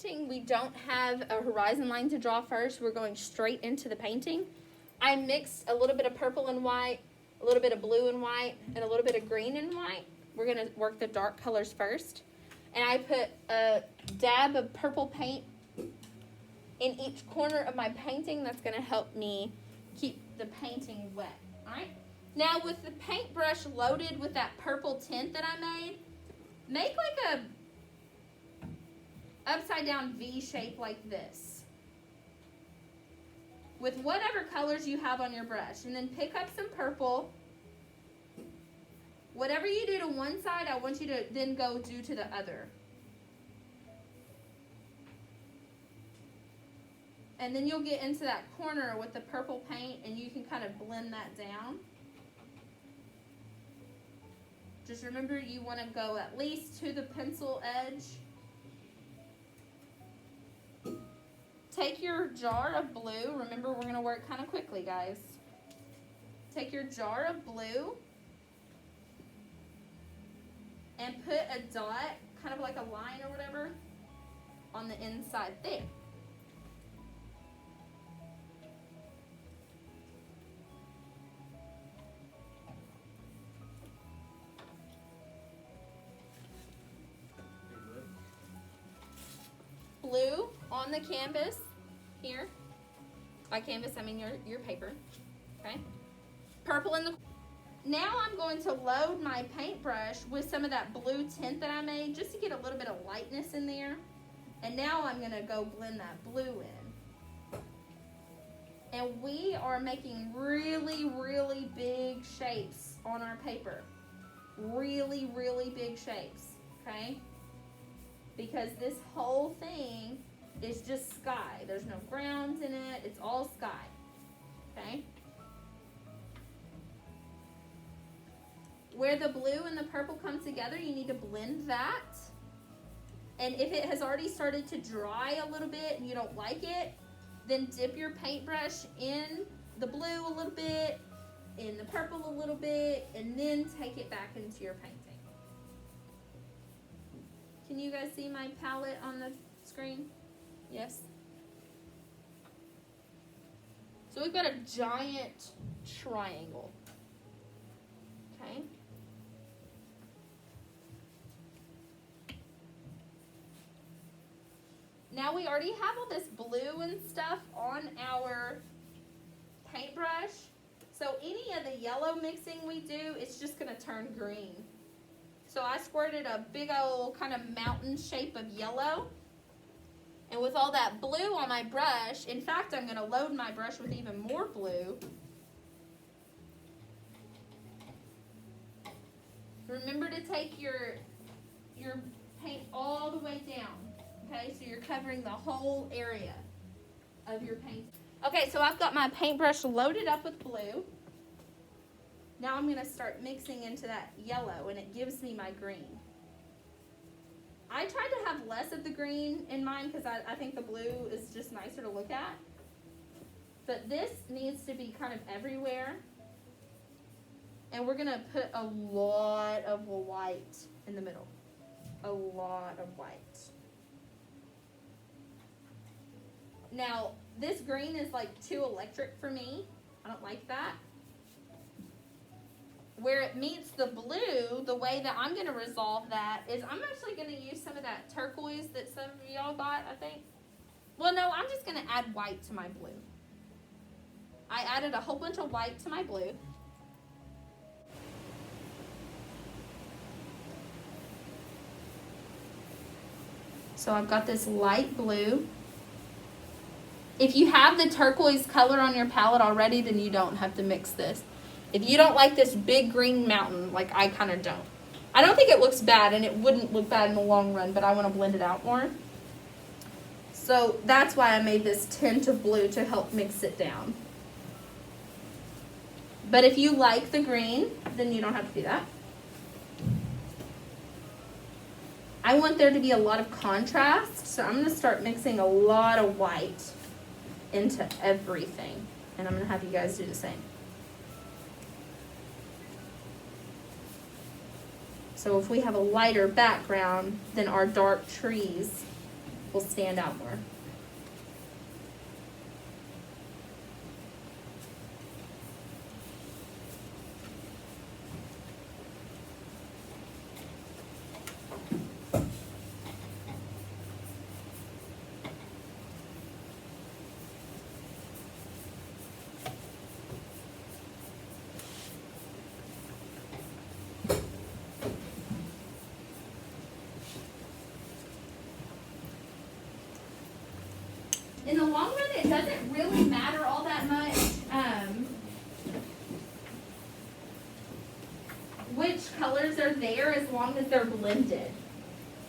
painting, we don't have a horizon line to draw first. We're going straight into the painting. I mixed a little bit of purple and white, a little bit of blue and white, and a little bit of green and white. We're going to work the dark colors first. And I put a dab of purple paint in each corner of my painting. That's going to help me keep the painting wet. All right? Now, with the paintbrush loaded with that purple tint that I made, make like a upside down V shape like this with whatever colors you have on your brush, and then pick up some purple. Whatever you do to one side, I want you to then go do to the other. And then you'll get into that corner with the purple paint, and you can kind of blend that down. Just remember, you want to go at least to the pencil edge. Take your jar of blue. Remember, we're going to work kind of quickly, guys. Take your jar of blue and put a dot, kind of like a line or whatever, on the inside there. Blue on the canvas here. By canvas, I mean your paper. Okay. Purple in the. Now I'm going to load my paintbrush with some of that blue tint that I made, just to get a little bit of lightness in there. And now I'm going to go blend that blue in. And we are making really, really big shapes on our paper. Really, really big shapes. Okay. Because this whole thing is just sky. There's no grounds in it. It's all sky. Okay? Where the blue and the purple come together, you need to blend that. And if it has already started to dry a little bit and you don't like it, then dip your paintbrush in the blue a little bit, in the purple a little bit, and then take it back into your painting. Can you guys see my palette on the screen? Yes? So we've got a giant triangle. Okay? Now we already have all this blue and stuff on our paintbrush. So any of the yellow mixing we do, it's just going to turn green. So I squirted a big old kind of mountain shape of yellow. And with all that blue on my brush, in fact, I'm going to load my brush with even more blue. Remember to take your paint all the way down. Okay, so you're covering the whole area of your paint. Okay, so I've got my paintbrush loaded up with blue. Now I'm going to start mixing into that yellow, and it gives me my green. I tried to have less of the green in mine because I think the blue is just nicer to look at. But this needs to be kind of everywhere. And we're going to put a lot of white in the middle. A lot of white. Now, this green is like too electric for me. I don't like that. Where it meets the blue, the way that I'm going to resolve that is I'm actually going to use some of that turquoise that some of y'all bought, I think. Well, no, I'm just going to add white to my blue. I added a whole bunch of white to my blue. So I've got this light blue. If you have the turquoise color on your palette already, then you don't have to mix this. If you don't like this big green mountain, like I kind of don't. I don't think it looks bad, and it wouldn't look bad in the long run, but I want to blend it out more. So that's why I made this tint of blue to help mix it down. But if you like the green, then you don't have to do that. I want there to be a lot of contrast, so I'm going to start mixing a lot of white into everything. And I'm going to have you guys do the same. So if we have a lighter background than our dark trees, will stand out more. In the long run, it doesn't really matter all that much which colors are there as long as they're blended.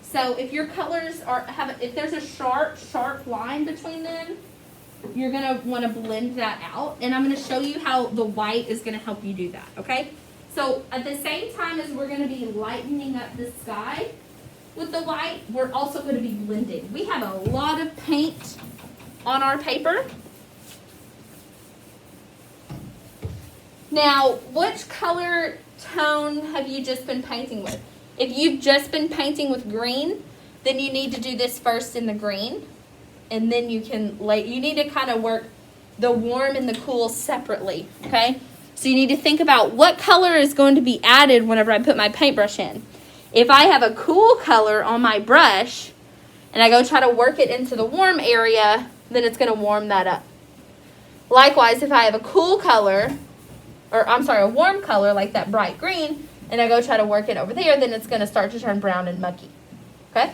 So if your colors if there's a sharp line between them, you're gonna want to blend that out. And I'm gonna show you how the white is gonna help you do that, okay? So at the same time as we're gonna be lightening up the sky with the white, we're also gonna be blending. We have a lot of paint on our paper. Now, which color tone have you just been painting with? If you've just been painting with green, then you need to do this first in the green, and then you need to kind of work the warm and the cool separately, okay? So you need to think about what color is going to be added whenever I put my paintbrush in. If I have a cool color on my brush, and I go try to work it into the warm area, then it's going to warm that up. Likewise, if I have a cool color, a warm color like that bright green, and I go try to work it over there, then it's going to start to turn brown and mucky. Okay?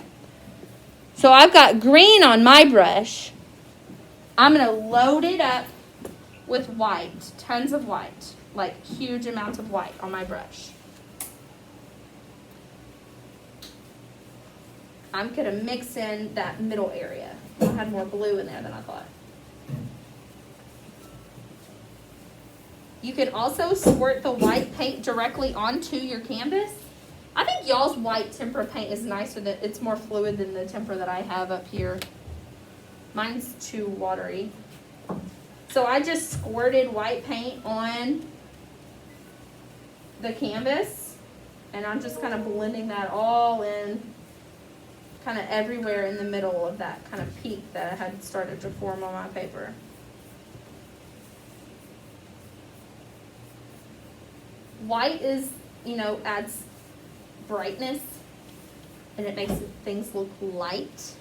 So I've got green on my brush. I'm going to load it up with white, tons of white, like huge amounts of white on my brush. I'm going to mix in that middle area. I had more blue in there than I thought. You can also squirt the white paint directly onto your canvas. I think y'all's white tempera paint is nicer, it's more fluid than the tempera that I have up here. Mine's too watery. So I just squirted white paint on the canvas, and I'm just kind of blending that all in, kind of everywhere in the middle of that kind of peak that I had started to form on my paper. White is, adds brightness, and it makes things look light.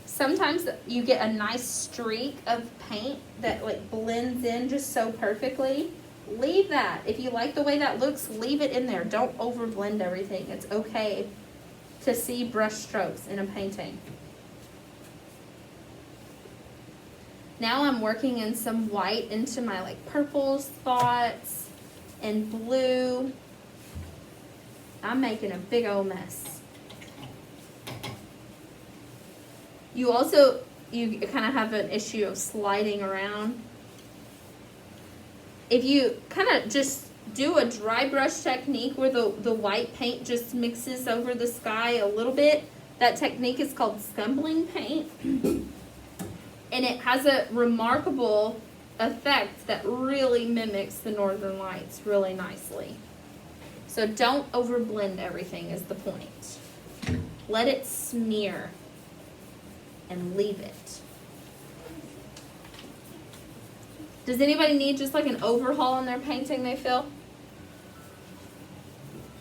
Sometimes you get a nice streak of paint that like blends in just so perfectly. Leave that. If you like the way that looks, leave it in there. Don't over blend everything. It's okay to see brush strokes in a painting. Now I'm working in some white into my like purple spots and blue. I'm making a big old mess. You kind of have an issue of sliding around. If you kind of just do a dry brush technique where the white paint just mixes over the sky a little bit, that technique is called scumbling paint. And it has a remarkable effect that really mimics the northern lights really nicely. So don't overblend everything is the point. Let it smear and leave it. Does anybody need just like an overhaul in their painting they feel?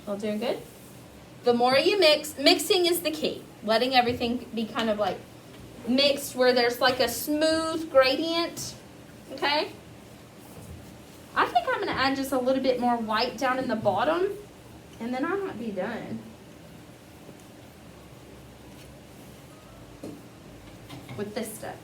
All doing good? The more you mixing is the key. Letting everything be kind of like mixed where there's like a smooth gradient. Okay? I think I'm going to add just a little bit more white down in the bottom, and then I might be done with this stuff.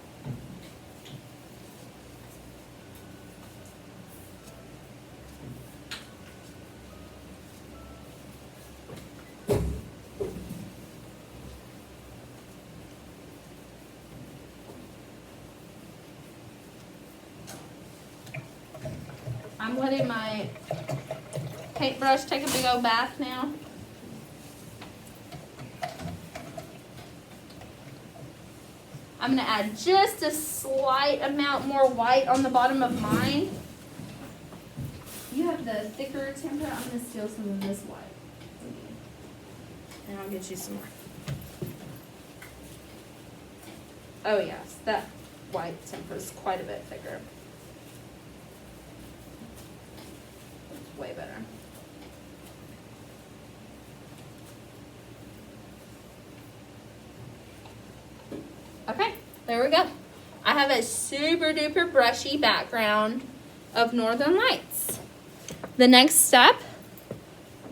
I'm letting my paintbrush take a big old bath now. I'm going to add just a slight amount more white on the bottom of mine. You have the thicker tempera. I'm going to steal some of this white. And I'll get you some more. Oh yes, that white tempera is quite a bit thicker. It's way better. Okay, there we go. I have a super duper brushy background of Northern Lights. The next step,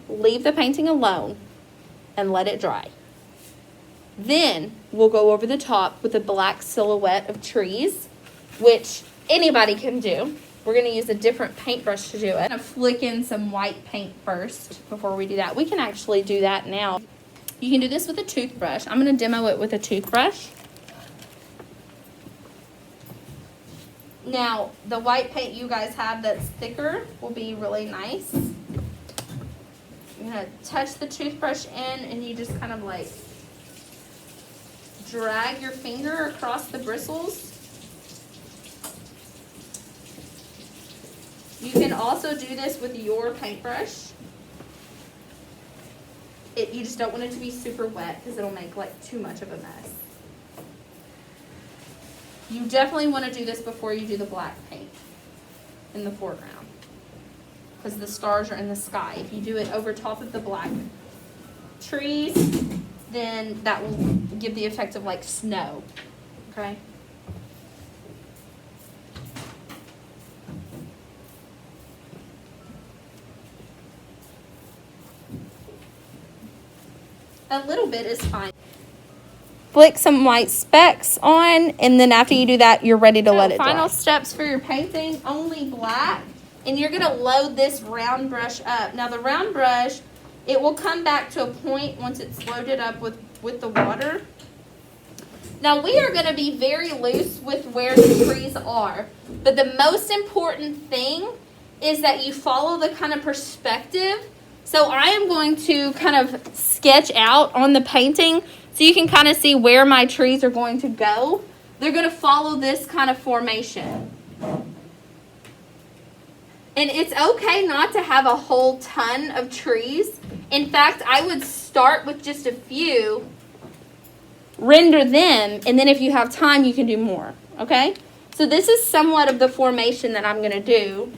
leave the painting alone and let it dry. Then we'll go over the top with a black silhouette of trees, which anybody can do. We're going to use a different paintbrush to do it. I'm going to flick in some white paint first before we do that. We can actually do that now. You can do this with a toothbrush. I'm going to demo it with a toothbrush. Now, the white paint you guys have that's thicker will be really nice. You're going to touch the toothbrush in and you just kind of like drag your finger across the bristles. You can also do this with your paintbrush. You just don't want it to be super wet because it'll make like too much of a mess. You definitely want to do this before you do the black paint in the foreground because the stars are in the sky. If you do it over top of the black trees, then that will give the effect of like snow, okay? A little bit is fine. Flick some white specks on, and then after you do that, you're ready to let it dry. Final steps for your painting, only black, and you're gonna load this round brush up. Now the round brush, it will come back to a point once it's loaded up with the water. Now we are gonna be very loose with where the trees are, but the most important thing is that you follow the kind of perspective. So I am going to kind of sketch out on the painting so you can kind of see where my trees are going to go. They're going to follow this kind of formation. And it's okay not to have a whole ton of trees. In fact, I would start with just a few, render them, and then if you have time, you can do more, okay? So this is somewhat of the formation that I'm going to do.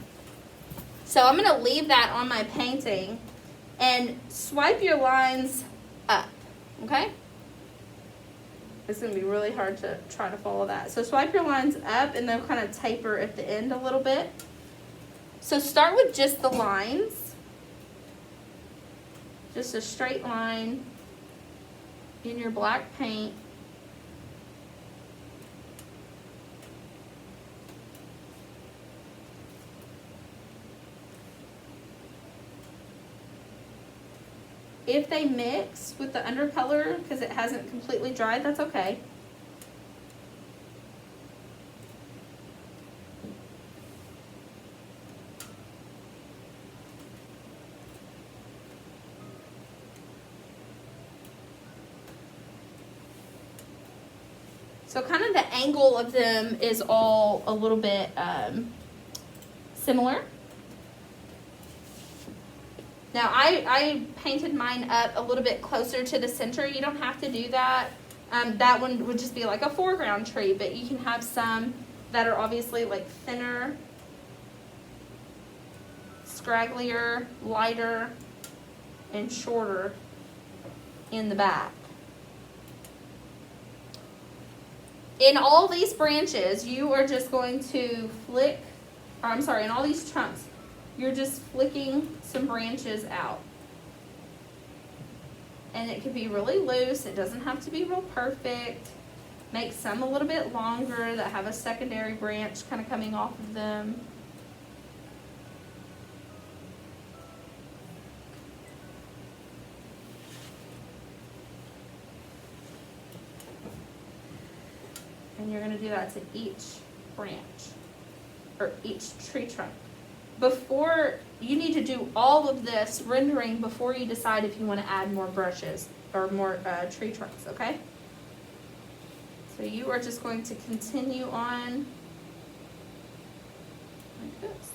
So I'm going to leave that on my painting and swipe your lines up, okay? It's going to be really hard to try to follow that. So swipe your lines up and they'll kind of taper at the end a little bit. So start with just the lines. Just a straight line in your black paint. If they mix with the undercolor because it hasn't completely dried, that's okay. So kind of the angle of them is all a little bit similar. Now, I painted mine up a little bit closer to the center. You don't have to do that. That one would just be like a foreground tree, but you can have some that are obviously like thinner, scragglier, lighter, and shorter in the back. In all these branches, you are just going to flick, or I'm sorry, in all these trunks, you're just flicking some branches out. And it can be really loose. It doesn't have to be real perfect. Make some a little bit longer that have a secondary branch kind of coming off of them. And you're going to do that to each branch or each tree trunk. before, you need to do all of this rendering before you decide if you want to add more brushes or more tree trunks, okay? So you are just going to continue on like this.